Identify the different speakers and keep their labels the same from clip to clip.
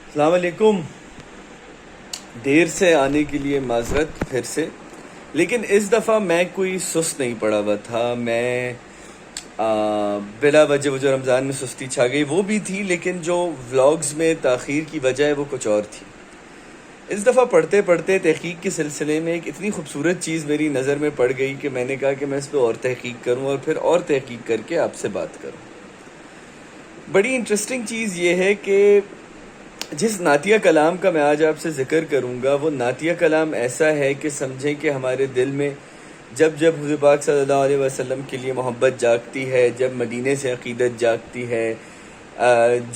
Speaker 1: السلام علیکم. دیر سے آنے کے لیے معذرت پھر سے، لیکن اس دفعہ میں کوئی سست نہیں پڑا ہوا تھا. میں بلا وجہ وہ جو رمضان میں سستی چھا گئی وہ بھی تھی، لیکن جو ولاگز میں تاخیر کی وجہ ہے وہ کچھ اور تھی. اس دفعہ پڑھتے پڑھتے تحقیق کے سلسلے میں ایک اتنی خوبصورت چیز میری نظر میں پڑ گئی کہ میں نے کہا کہ میں اس پہ اور تحقیق کروں اور پھر اور تحقیق کر کے آپ سے بات کروں. بڑی انٹرسٹنگ چیز یہ ہے کہ جس نعتیہ کلام کا میں آج آپ سے ذکر کروں گا وہ نعتیہ کلام ایسا ہے کہ سمجھیں کہ ہمارے دل میں جب جب حضور پاک صلی اللہ علیہ وسلم کے لیے محبت جاگتی ہے، جب مدینے سے عقیدت جاگتی ہے،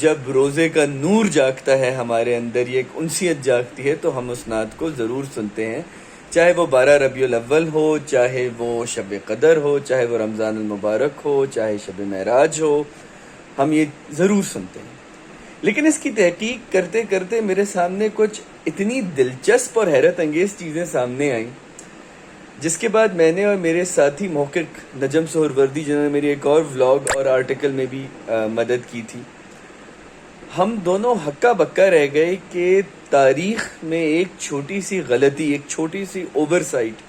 Speaker 1: جب روزے کا نور جاگتا ہے ہمارے اندر، یہ ایک انسیت جاگتی ہے، تو ہم اس نعت کو ضرور سنتے ہیں. چاہے وہ 12 ربیع الاول ہو، چاہے وہ شب قدر ہو، چاہے وہ رمضان المبارک ہو، چاہے شب معراج ہو، ہم یہ ضرور سنتے ہیں. لیکن اس کی تحقیق کرتے کرتے میرے سامنے کچھ اتنی دلچسپ اور حیرت انگیز چیزیں سامنے آئیں، جس کے بعد میں نے اور میرے ساتھی محقق نجم سہروردی، جنہوں نے میری ایک اور ولاگ اور آرٹیکل میں بھی مدد کی تھی، ہم دونوں ہکا بکا رہ گئے کہ تاریخ میں ایک چھوٹی سی غلطی، ایک چھوٹی سی اوور سائٹ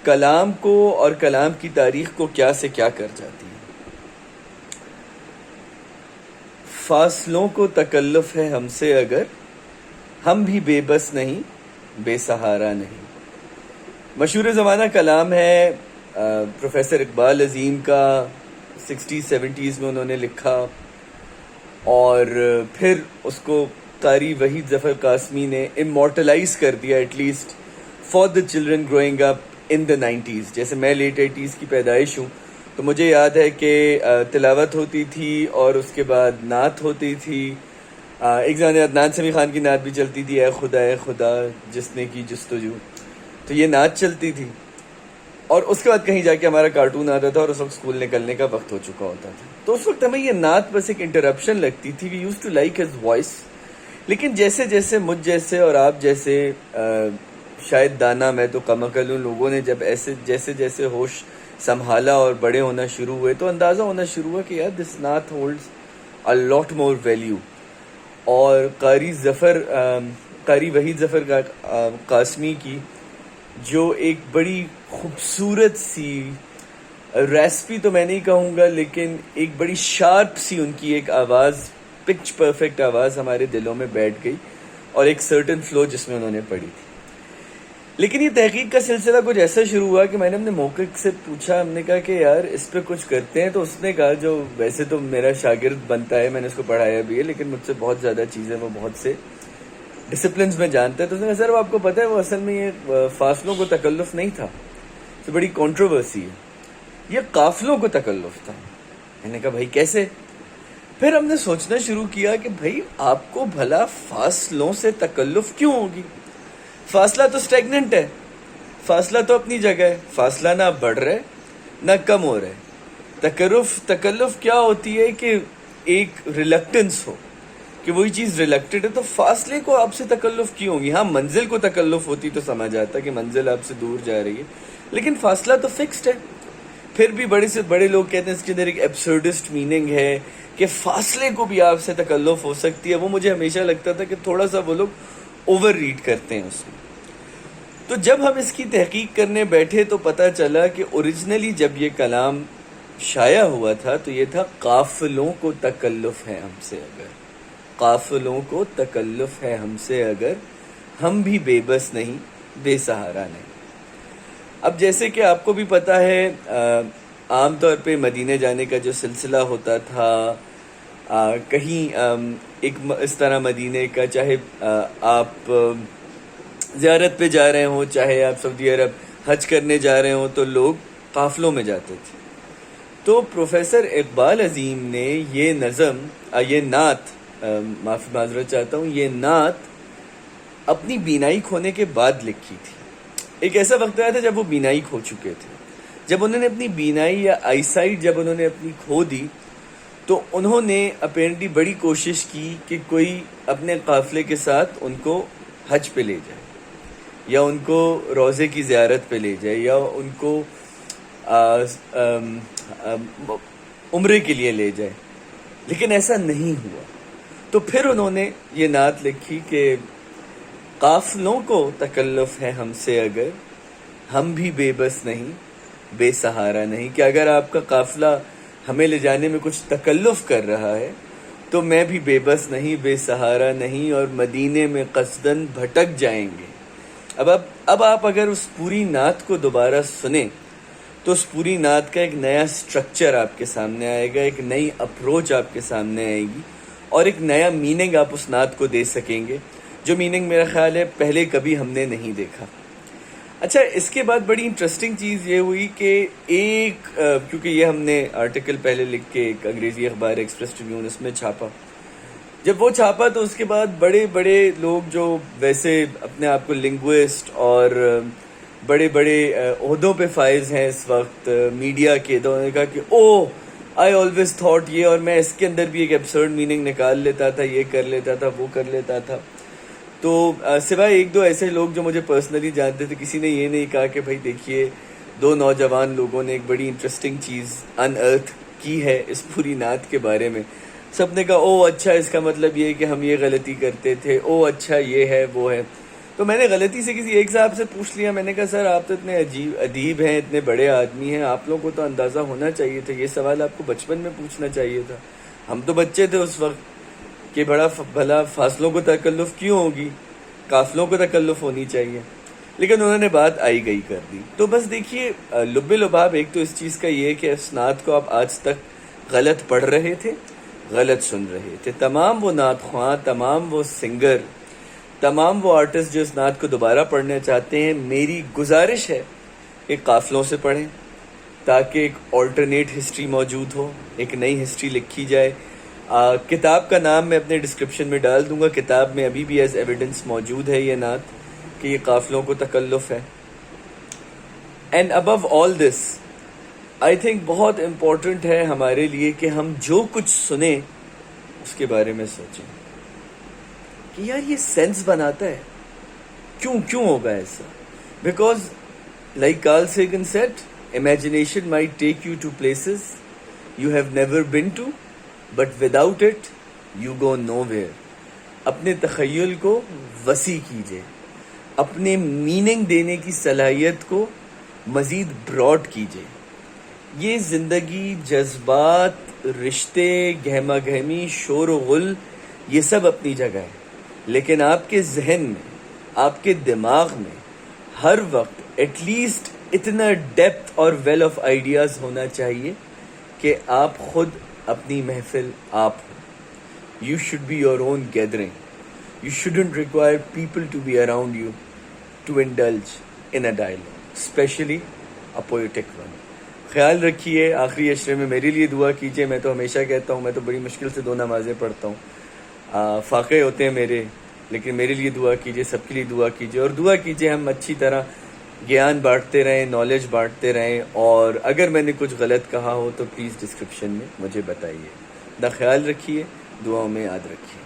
Speaker 1: کلام کو اور کلام کی تاریخ کو کیا سے کیا کر جاتی ہے. فاصلوں کو تکلف ہے ہم سے اگر، ہم بھی بے بس نہیں، بے سہارا نہیں. مشہور زمانہ کلام ہے پروفیسر اقبال عظیم کا، 60-70s میں انہوں نے لکھا، اور پھر اس کو قاری وحید ظفر قاسمی نے امورٹلائز کر دیا، at least for the children growing up in the 90s. جیسے میں لیٹ 80s کی پیدائش ہوں، تو مجھے یاد ہے کہ تلاوت ہوتی تھی اور اس کے بعد نعت ہوتی تھی. ایک زمانے عدنان سمیع خان کی نعت بھی چلتی تھی، اے خدا جس نے کی جستجو، تو یہ نعت چلتی تھی. اور اس کے بعد کہیں جا کے ہمارا کارٹون آتا تھا اور اس وقت اسکول نکلنے کا وقت ہو چکا ہوتا تھا. تو اس وقت ہمیں یہ نعت بس ایک انٹرپشن لگتی تھی. We used to like his voice. لیکن جیسے جیسے مجھ جیسے اور آپ جیسے شاید دانا، میں تو کم عقل ہوں، لوگوں نے جب جیسے جیسے ہوش سنبھالا اور بڑے ہونا شروع ہوئے، تو اندازہ ہونا شروع ہوا کہ یار دس نعت ہولڈز اے لاٹ مور ویلیو. اور قاری وحید ظفر قاسمی کی جو ایک بڑی خوبصورت سی ریسپی تو میں نہیں کہوں گا، لیکن ایک بڑی شارپ سی ان کی ایک آواز، پچ پرفیکٹ آواز ہمارے دلوں میں بیٹھ گئی، اور ایک سرٹن فلو جس میں انہوں نے پڑھی تھی. لیکن یہ تحقیق کا سلسلہ کچھ ایسا شروع ہوا کہ میں نے اپنے محقق سے پوچھا، ہم نے کہا کہ یار اس پہ کچھ کرتے ہیں. تو اس نے کہا، جو ویسے تو میرا شاگرد بنتا ہے، میں نے اس کو پڑھایا بھی ہے، لیکن مجھ سے بہت زیادہ چیزیں وہ بہت سے ڈسپلنز میں جانتا ہے. تو اس نے کہا سر وہ آپ کو پتہ ہے وہ اصل میں یہ فاصلوں کو تکلف نہیں تھا، تو بڑی کنٹروورسی ہے، یہ قافلوں کو تکلف تھا. میں نے کہا بھائی کیسے؟ پھر ہم نے سوچنا شروع کیا کہ بھائی آپ کو بھلا فاصلوں سے تکلف کیوں ہوگی؟ فاصلہ تو سٹیگننٹ ہے، فاصلہ تو اپنی جگہ ہے، فاصلہ نہ بڑھ رہا ہے نہ کم ہو رہا ہے. تکلف کیا ہوتی ہے کہ ایک ریلکٹنس ہو، کہ وہی چیز ریلکٹڈ ہے. تو فاصلے کو آپ سے تکلف کیوں ہوگی؟ ہاں منزل کو تکلف ہوتی تو سمجھ آتا کہ منزل آپ سے دور جا رہی ہے، لیکن فاصلہ تو فکسڈ ہے. پھر بھی بڑے سے بڑے لوگ کہتے ہیں اس کے اندر ایک ایبسرڈسٹ میننگ ہے کہ فاصلے کو بھی آپ سے تکلف ہو سکتی ہے. وہ مجھے ہمیشہ لگتا تھا کہ تھوڑا سا وہ لوگ اوور ریڈ کرتے ہیں اس میں. تو جب ہم اس کی تحقیق کرنے بیٹھے تو پتہ چلا کہ اوریجنلی جب یہ کلام شائع ہوا تھا تو یہ تھا قافلوں کو تکلف ہے ہم سے اگر، قافلوں کو تکلف ہے ہم سے اگر، ہم بھی بے بس نہیں، بے سہارا نہیں. اب جیسے کہ آپ کو بھی پتہ ہے، عام طور پہ مدینے جانے کا جو سلسلہ ہوتا تھا، کہیں ایک اس طرح مدینے کا، چاہے آپ زیارت پہ جا رہے ہوں، چاہے آپ سعودی عرب حج کرنے جا رہے ہوں، تو لوگ قافلوں میں جاتے تھے. تو پروفیسر اقبال عظیم نے یہ نعت، معذرت چاہتا ہوں، یہ نعت اپنی بینائی کھونے کے بعد لکھی تھی. ایک ایسا وقت آیا تھا جب وہ بینائی کھو چکے تھے. جب انہوں نے اپنی بینائی یا آئی سائٹ جب انہوں نے اپنی کھو دی، تو انہوں نے اپیرنٹلی بڑی کوشش کی کہ کوئی اپنے قافلے کے ساتھ ان کو حج پہ لے جائے، یا ان کو روزے کی زیارت پہ لے جائے، یا ان کو عمرے کے لیے لے جائے. لیکن ایسا نہیں ہوا. تو پھر انہوں نے یہ نعت لکھی کہ قافلوں کو تکلف ہے ہم سے اگر، ہم بھی بے بس نہیں بے سہارا نہیں، کہ اگر آپ کا قافلہ ہمیں لے جانے میں کچھ تکلف کر رہا ہے تو میں بھی بے بس نہیں بے سہارا نہیں، اور مدینے میں قصدن بھٹک جائیں گے۔ اب آپ اگر اس پوری نعت کو دوبارہ سنیں تو اس پوری نعت کا ایک نیا سٹرکچر آپ کے سامنے آئے گا، ایک نئی اپروچ آپ کے سامنے آئے گی، اور ایک نیا میننگ آپ اس نعت کو دے سکیں گے، جو میننگ میرا خیال ہے پہلے کبھی ہم نے نہیں دیکھا۔ اچھا، اس کے بعد بڑی انٹرسٹنگ چیز یہ ہوئی کہ کیونکہ یہ ہم نے آرٹیکل پہلے لکھ کے ایک انگریزی اخبار ایکسپریس ٹریبیون اس میں چھاپا، جب وہ چھاپا تو اس کے بعد بڑے بڑے لوگ جو ویسے اپنے آپ کو لنگوسٹ اور بڑے بڑے عہدوں پہ فائز ہیں اس وقت میڈیا کے، تو انہوں نے کہا کہ آئی آلویز تھاٹ یہ، اور میں اس کے اندر بھی ایک ایبسرڈ میننگ نکال لیتا تھا، یہ کر لیتا تھا، وہ کر لیتا تھا۔ تو سوائے ایک دو ایسے لوگ جو مجھے پرسنلی جانتے تھے، کسی نے یہ نہیں کہا کہ بھائی دیکھیے دو نوجوان لوگوں نے ایک بڑی انٹرسٹنگ چیز ان ارتھ کی ہے اس پوری نعت کے بارے میں۔ سب نے کہا اچھا، اس کا مطلب یہ ہے کہ ہم یہ غلطی کرتے تھے، اچھا یہ ہے وہ ہے۔ تو میں نے غلطی سے کسی ایک صاحب سے پوچھ لیا، میں نے کہا سر آپ تو اتنے ادیب ہیں، اتنے بڑے آدمی ہیں، آپ لوگوں کو تو اندازہ ہونا چاہیے تھا، یہ سوال آپ کو بچپن میں پوچھنا چاہیے تھا، ہم تو بچے تھے اس وقت، کہ بھلا فاصلوں کو تکلف کیوں ہوگی، قافلوں کو تکلف ہونی چاہیے۔ لیکن انہوں نے بات آئی گئی کر دی۔ تو بس دیکھیے لب لباب ایک تو اس چیز کا یہ کہ اس نعت کو آپ آج تک غلط پڑھ رہے تھے، غلط سن رہے تھے، تمام وہ نعت خواں، تمام وہ سنگر، تمام وہ آرٹسٹ جو اس نعت کو دوبارہ پڑھنا چاہتے ہیں، میری گزارش ہے کہ قافلوں سے پڑھیں تاکہ ایک آلٹرنیٹ ہسٹری موجود ہو، ایک نئی ہسٹری لکھی جائے۔ کتاب کا نام میں اپنے ڈسکرپشن میں ڈال دوں گا، کتاب میں ابھی بھی ایز ایویڈنس موجود ہے یہ نعت کہ یہ قافلوں کو تکلف ہے۔ And above all this I think بہت امپورٹنٹ ہے ہمارے لیے کہ ہم جو کچھ سنیں اس کے بارے میں سوچیں کہ یار یہ سینس بناتا ہے، کیوں ہوگا ایسا؟ Because like Carl Sagan said, imagination might take you to places you have never been to but without it you go nowhere. اپنے تخیل کو وسیع کیجیے، اپنے میننگ دینے کی صلاحیت کو مزید براڈ کیجیے۔ یہ زندگی، جذبات، رشتے، گہما گہمی، شور و غل، یہ سب اپنی جگہ ہے، لیکن آپ کے ذہن میں، آپ کے دماغ میں ہر وقت ایٹ لیسٹ اتنا ڈیپتھ اور ویل آف آئیڈیاز ہونا چاہیے کہ آپ خود اپنی محفل آپ ہوں۔ You should be your own gathering, you shouldn't require people to be around you to indulge in a dialogue, especially a poetic one. خیال رکھیے، آخری عشرے میں میرے لیے دعا کیجیے۔ میں تو ہمیشہ کہتا ہوں، میں تو بڑی مشکل سے 2 نمازیں پڑھتا ہوں، فاقے ہوتے ہیں میرے، لیکن میرے لیے دعا کیجیے، سب کے لیے دعا کیجیے، اور دعا کیجیے ہم اچھی طرح گیان بانٹتے رہیں، نالج بانٹتے رہیں، اور اگر میں نے کچھ غلط کہا ہو تو پلیز ڈسکرپشن میں مجھے بتائیے۔ خیال رکھیے، دعاؤں میں یاد رکھیے۔